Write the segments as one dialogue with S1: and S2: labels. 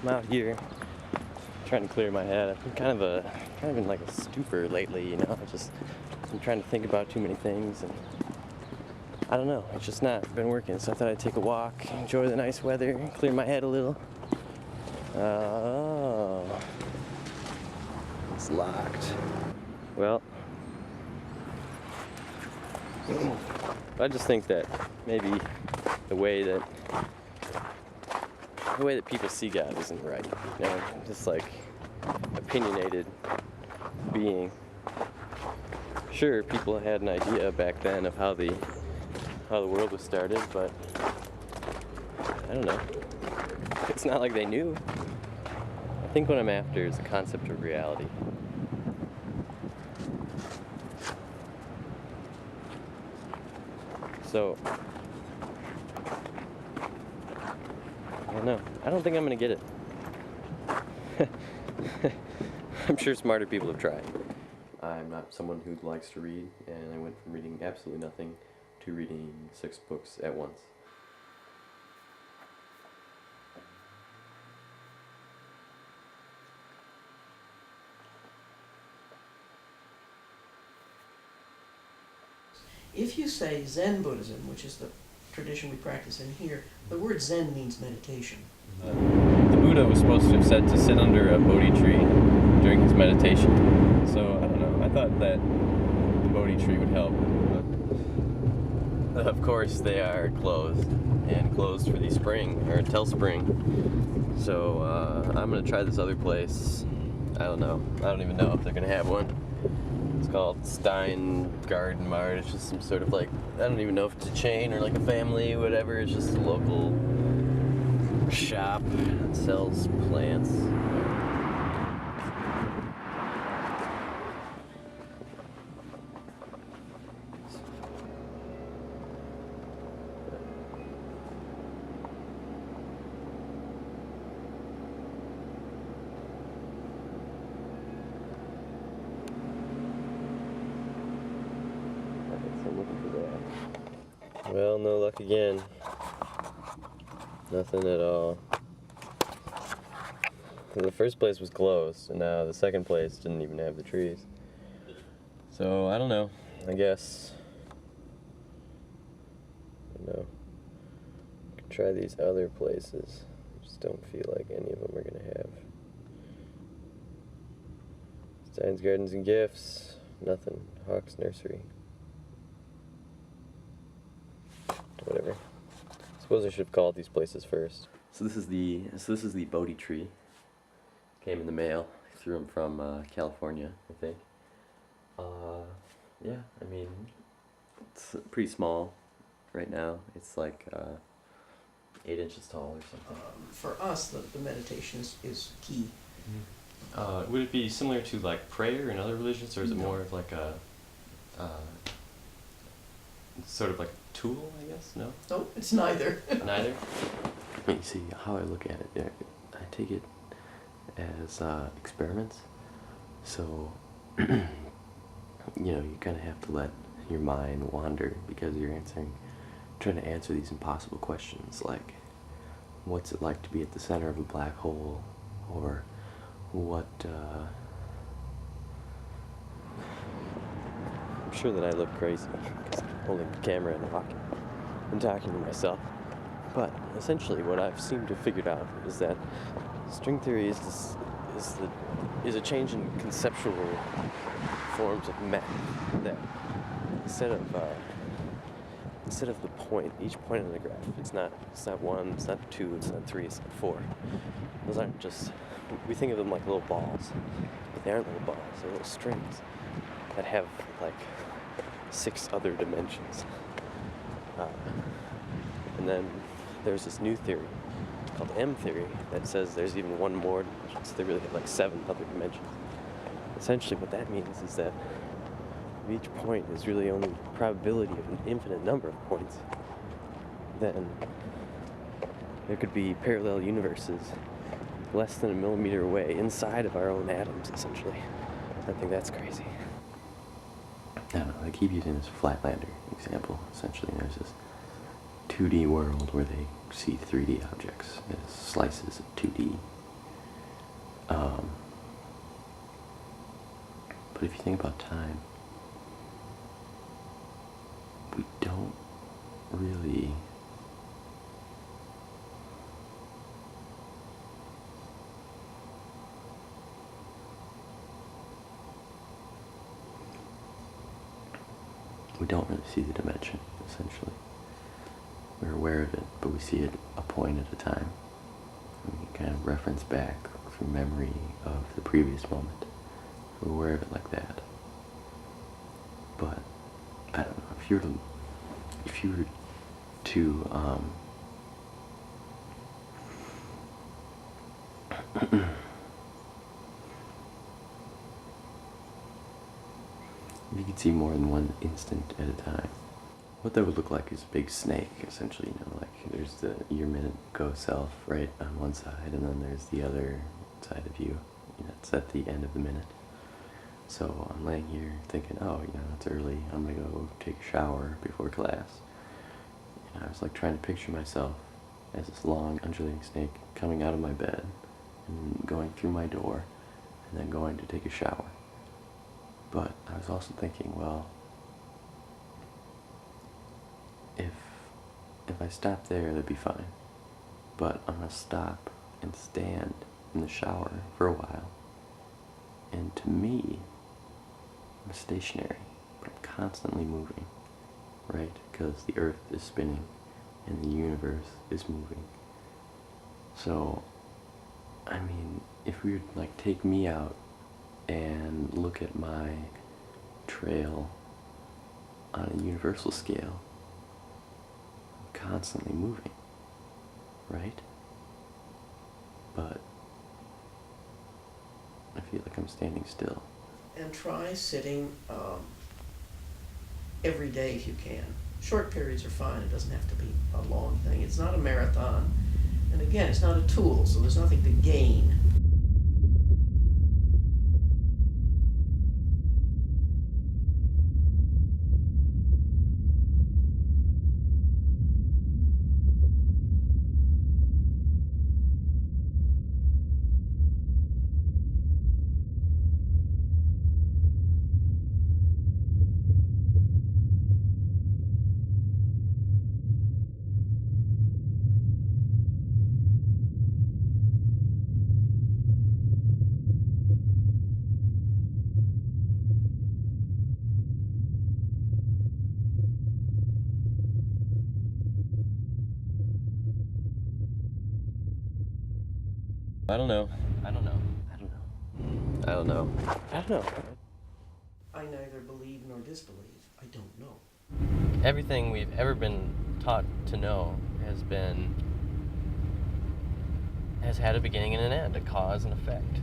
S1: I'm out here trying to clear my head. I've been kind of in like a stupor lately, you know. I'm trying to think about too many things, and I don't know. It's just not been working. So I thought I'd take a walk, enjoy the nice weather, clear my head a little. Oh, it's locked. Well, I just think that maybe the way that people see God isn't right. You know, just like opinionated being. Sure, people had an idea back then of how the world was started, but I don't know. It's not like they knew. I think what I'm after is a concept of reality. So, I don't know. I don't think I'm gonna get it. I'm sure smarter people have tried. I'm not someone who likes to read, and I went from reading absolutely nothing to reading 6 books at once.
S2: If you say Zen Buddhism, which is the tradition we practice in here, the word Zen means meditation.
S1: The Buddha was supposed to have said to sit under a Bodhi tree during his meditation. So, I don't know, I thought that the Bodhi tree would help. But of course, they are closed, and closed for the spring, or until spring. So, I'm gonna try this other place. I don't know. I don't even know if they're gonna have one. It's called Stein Garden Mart. It's just some sort of like, I don't even know if it's a chain or like a family, whatever. It's just a local shop that sells plants. I'm looking for that. Well, no luck again. Nothing at all. The first place was closed, and now the second place didn't even have the trees. So, I don't know. I guess. I don't know. I could try these other places. I just don't feel like any of them are gonna have. Stein's Gardens and Gifts. Nothing. Hawk's Nursery. Whatever. I suppose I should have called these places first. So this is the Bodhi tree. Came in the mail. I threw them from California, I think. Yeah, I mean, it's pretty small right now. It's like 8 inches tall or something.
S2: For us, the meditation is key.
S1: Mm-hmm. Would it be similar to like prayer in other religions, or is it more of like a sort of like tool, I guess? No?
S2: No, it's neither.
S1: Neither? You see, how I look at it, I take it as experiments. So, you kind of have to let your mind wander, because you're trying to answer these impossible questions, like, what's it like to be at the center of a black hole? Or what, I'm sure that I look crazy because I'm holding the camera and walking and talking to myself. But essentially what I've seemed to have figured out is that string theory is a change in conceptual forms of math, that instead of the point, each point on the graph, it's not 1, it's not 2, it's not 3, it's not 4. Those aren't just, we think of them like little balls, but they aren't little balls, they're little strings that have like 6 other dimensions. And then there's this new theory called M theory that says there's even one more dimension, so they really have like 7 other dimensions. Essentially what that means is that each point is really only probability of an infinite number of points. Then there could be parallel universes less than a millimeter away inside of our own atoms, essentially. I think that's crazy. I don't know, they keep using this Flatlander example. Essentially, there's this 2D world where they see 3D objects as slices of 2D But if you think about time, we don't really see the dimension, essentially. We're aware of it, but we see it a point at a time. We can kind of reference back through memory of the previous moment. We're aware of it like that. But I don't know, if you were to if you could see more than one instant at a time, what that would look like is a big snake, essentially. Like there's your minute go self right on one side, and then there's the other side of you. It's at the end of the minute. So I'm laying here thinking, oh, it's early, I'm gonna go take a shower before class. I was like trying to picture myself as this long, undulating snake coming out of my bed and going through my door and then going to take a shower. But I was also thinking, well, if I stop there, that'd be fine. But I'm gonna stop and stand in the shower for a while. And to me, I'm stationary, but I'm constantly moving, right? Because the earth is spinning and the universe is moving. So, I mean, if we would take me out and look at my trail on a universal scale, I'm constantly moving, right? But I feel like I'm standing still.
S2: And try sitting every day if you can. Short periods are fine. It doesn't have to be a long thing. It's not a marathon. And again, it's not a tool, so there's nothing to gain.
S1: I don't know.
S2: I neither believe nor disbelieve. I don't know.
S1: Everything we've ever been taught to know has had a beginning and an end, a cause and effect.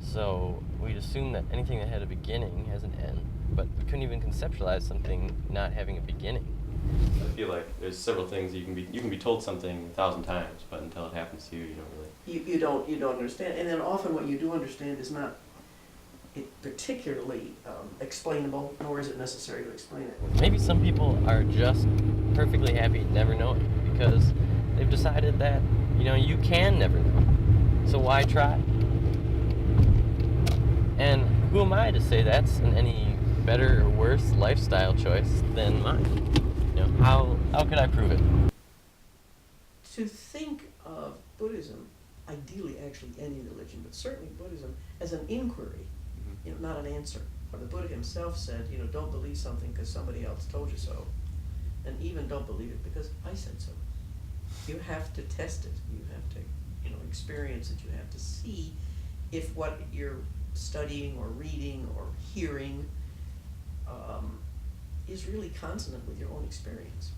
S1: So we'd assume that anything that had a beginning has an end, but we couldn't even conceptualize something not having a beginning. I feel like there's several things you can be told something 1,000 times, but until it happens to you, you don't really.
S2: You don't understand, and then often what you do understand is not particularly explainable, nor is it necessary to explain it.
S1: Maybe some people are just perfectly happy never knowing because they've decided that you can never know. So why try? And who am I to say that's an any better or worse lifestyle choice than mine? How could I prove it?
S2: To think of Buddhism, ideally actually any religion, but certainly Buddhism, as an inquiry, not an answer. Or the Buddha himself said, don't believe something because somebody else told you so, and even don't believe it because I said so. You have to test it. You have to, experience it. You have to see if what you're studying or reading or hearing is really consonant with your own experience.